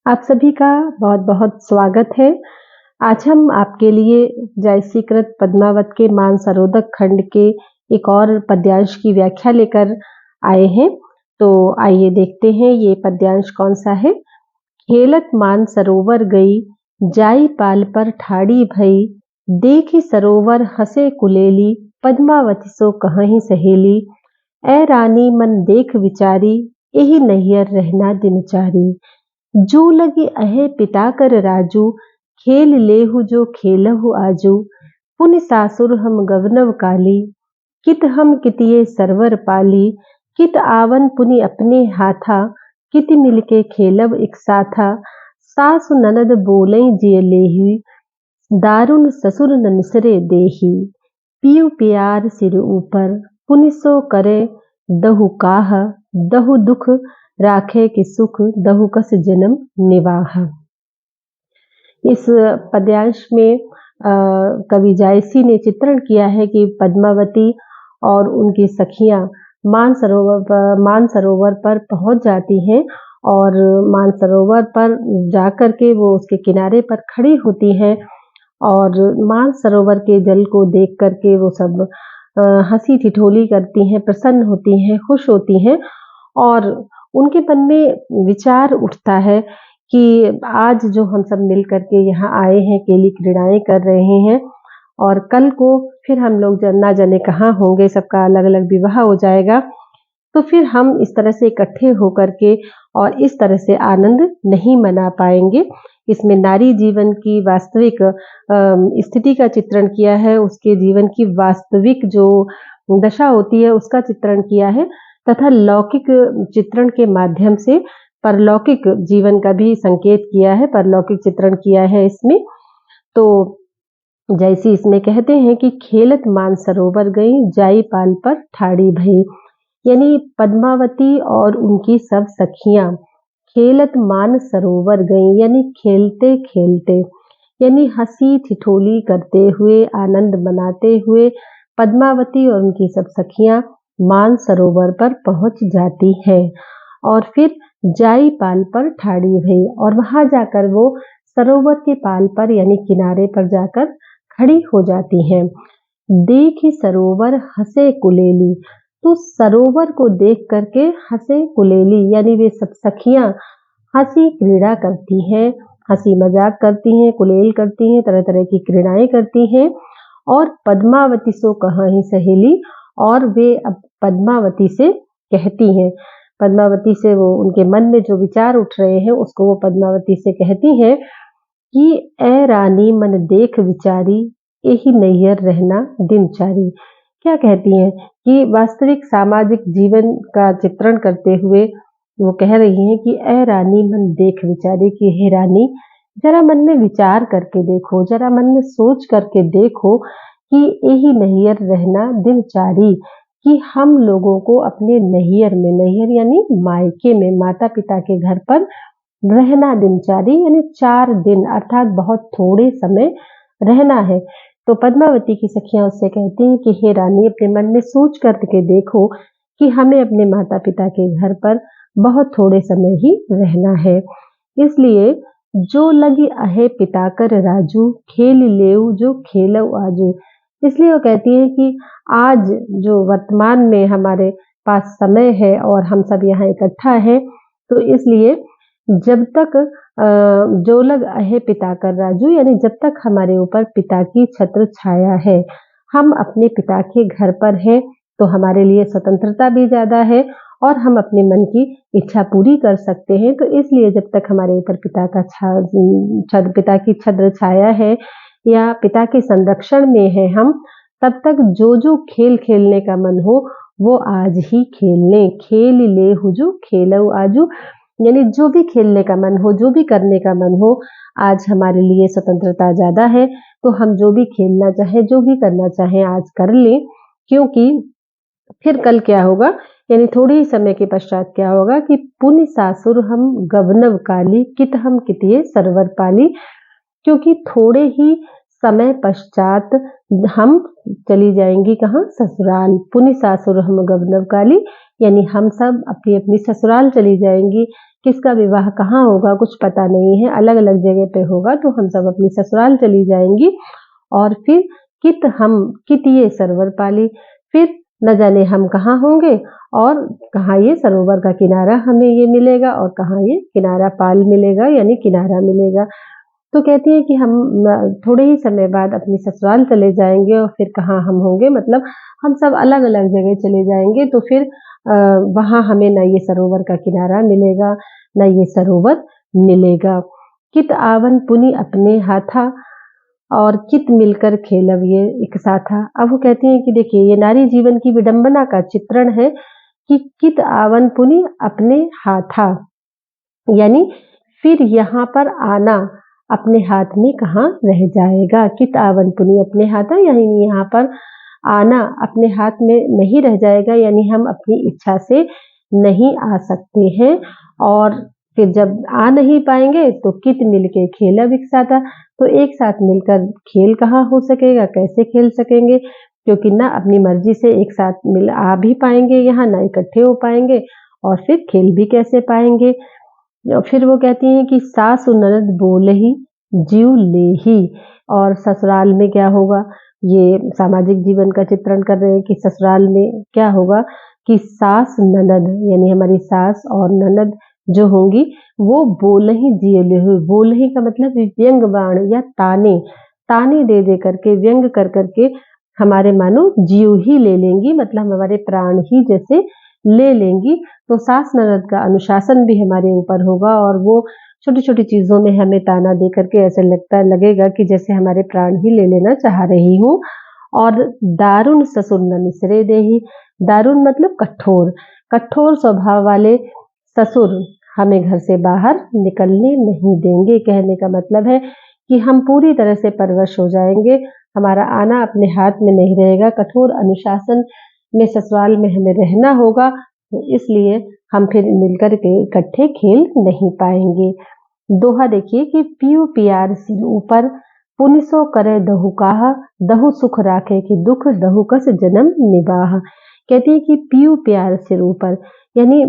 आप सभी का बहुत-बहुत स्वागत है। आज हम आपके लिए जयसीकृत पद्मावत के मानसरोवर खंड के एक और पद्यांश की व्याख्या लेकर आए हैं। तो आइए देखते हैं ये पद्यांश कौन-सा है। खेलत मानसरोवर गई, जाई पाल पर ठाड़ी भई, देखी सरोवर हँसे कुलेली, पद्मावती सो कहहीं सहेली। ऐ रानी मन देख विचारी, एहि नैहर रहना दिनचारी। जो लगी अहे पिता कर राजू, खेल लेहु जो खेलहु आजू। पुनि सासुर हम गवनव काली, कित हम कितिये सरवर पाली। कित आवन पुनि अपने हाथा, कित मिलके खेलब एक साथा। सासु ननद बोलई जिय लेही, दारुन ससुर ननसरे देही। पियु प्यार सिर ऊपर, पुनि सो करे दहु काह। दहु दुख राखे कि सुख, दहु कस जन्म निवाह। इस पद्यांश में कवि जायसी ने चित्रण किया है कि पद्मावती और उनकी सखियां मानसरोवर पर पहुंच जाती हैं और मानसरोवर पर जाकर के वो उसके किनारे पर खड़ी होती हैं और मानसरोवर के जल को देख करके वो सब हंसी ठिठोली करती हैं, प्रसन्न होती हैं, खुश होती हैं और उनके मन में विचार उठता है कि आज जो हम सब मिल करके यहाँ आए हैं, केली क्रीड़ाएं कर रहे हैं और कल को फिर हम लोग ना जाने कहाँ होंगे, सबका अलग-अलग विवाह हो जाएगा। तो फिर हम इस तरह से इकट्ठे होकर के और इस तरह से आनंद नहीं मना पाएंगे। इसमें नारी जीवन की वास्तविक स्थिति का चित्रण किया है, उसके जीवन की वास्तविक जो दशा होती है उसका चित्रण किया है तथा लौकिक चित्रण के माध्यम से परलौकिक जीवन का भी संकेत किया है, परलौकिक चित्रण किया है इसमें। तो जैसी इसमें कहते हैं कि खेलत मानसरोवर गई, जाई पाल पर ठाड़ी भई, यानी पद्मावती और उनकी सब सखियां खेलत मानसरोवर गई, यानी खेलते खेलते, यानी हंसी ठिठोली करते हुए, आनंद मनाते हुए पद्मावती और उनकी सब सखियां मानसरोवर पर पहुंच जाती हैं और फिर जाई पाल पर ठाड़ी भई और वहां जाकर वो सरोवर के पाल पर यानी किनारे पर जाकर खड़ी हो जाती हैं। देखी सरोवर हंसे कुलेली, तो सरोवर को देख करके हंसे कुलेली यानी वे सब सखियां हंसी क्रीड़ा करती हैं, हंसी मजाक करती हैं, कुलेल करती हैं, तरह तरह की क्रीड़ाएं करती हैं और पद्मावती सो कहहीं सहेली और वे अब पद्मावती से कहती हैं, पद्मावती से वो उनके मन में जो विचार उठ रहे हैं उसको वो पद्मावती से कहती हैं कि ऐ रानी मन देख विचारी, एहि नैहर रहना दिनचारी। क्या कहती हैं कि वास्तविक सामाजिक जीवन का चित्रण करते हुए वो कह रही हैं कि ऐ रानी मन देख विचारी, कि हे रानी जरा मन में विचार करके देखो, जरा मन में सोच करके देखो कि यही नैहर रहना दिनचारी, कि हम लोगों को अपने नैहर में, नैहर यानी मायके में, माता पिता के घर पर रहना दिनचारी यानी 4 दिन अर्थात बहुत थोड़े समय रहना है। तो पद्मावती की सखियां उससे कहती हैं कि हे रानी अपने मन में सोच करके देखो कि हमें अपने माता पिता के घर पर बहुत थोड़े समय ही रहना है, इसलिए जो लगी अहे पिता कर राजू, खेल लेऊ जो खेलऊ आजू। इसलिए वो कहती है कि आज जो वर्तमान में हमारे पास समय है और हम सब यहाँ इकट्ठा हैं, तो इसलिए जब तक जो लग अहे पिता कर राजू, यानी जब तक हमारे ऊपर पिता की छत्र छाया है, हम अपने पिता के घर पर हैं, तो हमारे लिए स्वतंत्रता भी ज़्यादा है और हम अपने मन की इच्छा पूरी कर सकते हैं। तो इसलिए जब तक हमारे ऊपर पिता की छत्र छाया है या पिता के संरक्षण में है हम, तब तक जो जो खेल खेलने का मन हो वो आज ही खेल लें। खेल ले हुजू खेलऊ आजू, यानी जो भी खेलने का मन हो, जो भी करने का मन हो, आज हमारे लिए स्वतंत्रता ज़्यादा है, तो हम जो भी खेलना चाहें, जो भी करना चाहें आज कर लें, क्योंकि फिर कल क्या होगा, यानी थोड़े ही समय के पश्चात क्या होगा कि पुनि सासुर हम गवनव काली, कित हम कितिये सरवर पाली, क्योंकि थोड़े ही समय पश्चात हम चली जाएंगी कहाँ, ससुराल। पुनि सासुर हम गवनव काली, यानी हम सब अपनी अपनी ससुराल चली जाएंगी, किसका विवाह कहाँ होगा कुछ पता नहीं है, अलग-अलग जगह पे होगा, तो हम सब अपनी ससुराल चली जाएँगी और फिर कित ये सरवर पाली, फिर न जाने हम कहाँ होंगे और कहाँ ये सरोवर का किनारा हमें ये मिलेगा और कहाँ ये किनारा पाल मिलेगा यानी किनारा मिलेगा। तो कहती हैं कि हम थोड़े ही समय बाद अपनी ससुराल चले जाएँगे और फिर कहाँ हम होंगे, मतलब हम सब अलग-अलग जगह चले जाएँगे, तो फिर वहाँ हमें ना ये सरोवर का किनारा मिलेगा, ना ये सरोवर मिलेगा। कित आवन पुनि अपने हाथा और कित मिलकर खेलब ये एक साथा। अब वो कहती हैं कि देखिए ये नारी जीवन की विडंबना का चित्रण है कि कित आवन पुनि अपने हाथा, यानी फिर यहाँ पर आना अपने हाथ में कहाँ रह जाएगा। कित आवन पुनि अपने हाथा, यानी यहाँ पर आना अपने हाथ में नहीं रह जाएगा, यानी हम अपनी इच्छा से नहीं आ सकते हैं। और फिर जब आ नहीं पाएंगे तो कित मिलके खेला विकसाता, तो एक साथ मिलकर खेल कहाँ हो सकेगा, कैसे खेल सकेंगे, क्योंकि ना अपनी मर्जी से एक साथ मिल आ भी पाएंगे यहाँ, ना इकट्ठे हो पाएंगे और फिर खेल भी कैसे पाएंगे। फिर वो कहती हैं कि सासु ननद बोलही जीव लेही, और ससुराल में क्या होगा, ये सामाजिक जीवन का चित्रण कर रहे हैं कि ससुराल में क्या होगा कि सास ननद यानी हमारी सास और ननद जो होंगी वो बोलही जिये लेही। बोलही का मतलब व्यंग बाण या ताने, ताने दे दे करके व्यंग कर करके हमारे मानो जीव ही ले लेंगी, मतलब हमारे प्राण ही जैसे ले लेंगी। तो सास ननद का अनुशासन भी हमारे ऊपर होगा और वो छोटी-छोटी चीज़ों में हमें ताना दे करके ऐसा लगेगा कि जैसे हमारे प्राण ही ले लेना चाह रही हूँ। और दारुण ससुर न निसरे देही, दारुण मतलब कठोर, कठोर स्वभाव वाले ससुर हमें घर से बाहर निकलने नहीं देंगे। कहने का मतलब है कि हम पूरी तरह से परवश हो जाएंगे, हमारा आना अपने हाथ में नहीं रहेगा, कठोर अनुशासन में ससुराल में हमें रहना होगा, तो इसलिए हम फिर मिलकर के इकट्ठे खेल नहीं पाएंगे। दोहा देखिए कि पियू पियार सिर ऊपर पुनिसो करे दहु काहा, दहु सुख राखे कि दुख दहु कस जन्म निबाह। कहती है कि पियू प्यार सिर ऊपर, यानी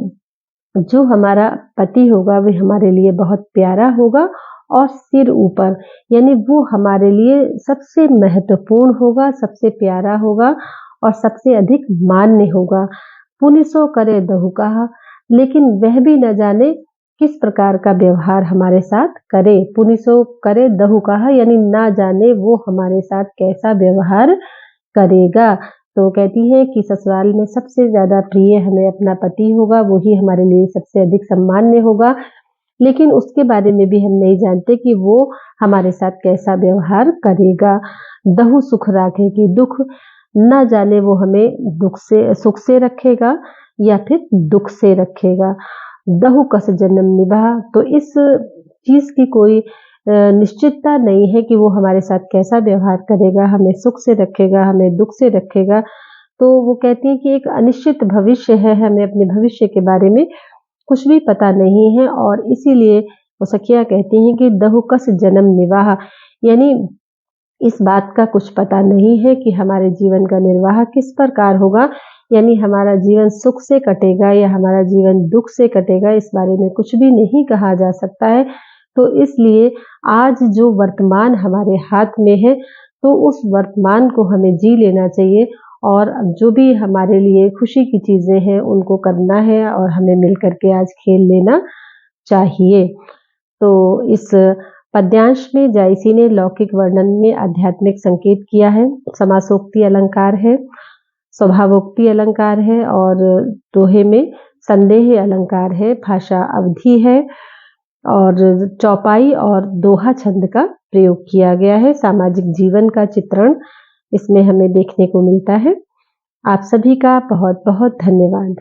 जो हमारा पति होगा वह हमारे लिए बहुत प्यारा होगा, और सिर ऊपर यानी वो हमारे लिए सबसे महत्वपूर्ण होगा, सबसे प्यारा होगा और सबसे अधिक मान्य होगा। पुनिसो करे दहु काहा, लेकिन वह भी न जाने किस प्रकार का व्यवहार हमारे साथ करे। पुनिसो करे दहु काहा, यानी ना जाने वो हमारे साथ कैसा व्यवहार करेगा। तो कहती है कि ससुराल में सबसे ज्यादा प्रिय हमें अपना पति होगा, वही हमारे लिए सबसे अधिक सम्मान्य होगा, लेकिन उसके बारे में भी हम नहीं जानते कि वो हमारे साथ कैसा व्यवहार करेगा। दहु सुख राखे कि दुख, ना जाने वो हमें दुख से सुख से रखेगा या फिर दुख से रखेगा। दहु कस जन्म निभा, तो इस चीज की कोई निश्चितता नहीं है कि वो हमारे साथ कैसा व्यवहार करेगा, हमें सुख से रखेगा, हमें दुख से रखेगा। तो वो कहती है कि एक अनिश्चित भविष्य है, हमें अपने भविष्य के बारे में कुछ भी पता नहीं है, और इसीलिए वो सखियां कहती हैं कि दहु कस जन्म निवाह, यानी इस बात का कुछ पता नहीं है कि हमारे जीवन का निर्वाह किस प्रकार होगा, यानी हमारा जीवन सुख से कटेगा या हमारा जीवन दुख से कटेगा, इस बारे में कुछ भी नहीं कहा जा सकता है। तो इसलिए आज जो वर्तमान हमारे हाथ में है, तो उस वर्तमान को हमें जी लेना चाहिए, और जो भी हमारे लिए खुशी की चीजें हैं उनको करना है, और हमें मिलकर के आज खेल लेना चाहिए। तो इस पद्यांश में जायसी ने लौकिक वर्णन में आध्यात्मिक संकेत किया है, समासोक्ति अलंकार है, स्वभावोक्ति अलंकार है, और दोहे में संदेह अलंकार है, भाषा अवधि है, और चौपाई और दोहा छंद का प्रयोग किया गया है। सामाजिक जीवन का चित्रण इसमें हमें देखने को मिलता है। आप सभी का बहुत बहुत धन्यवाद।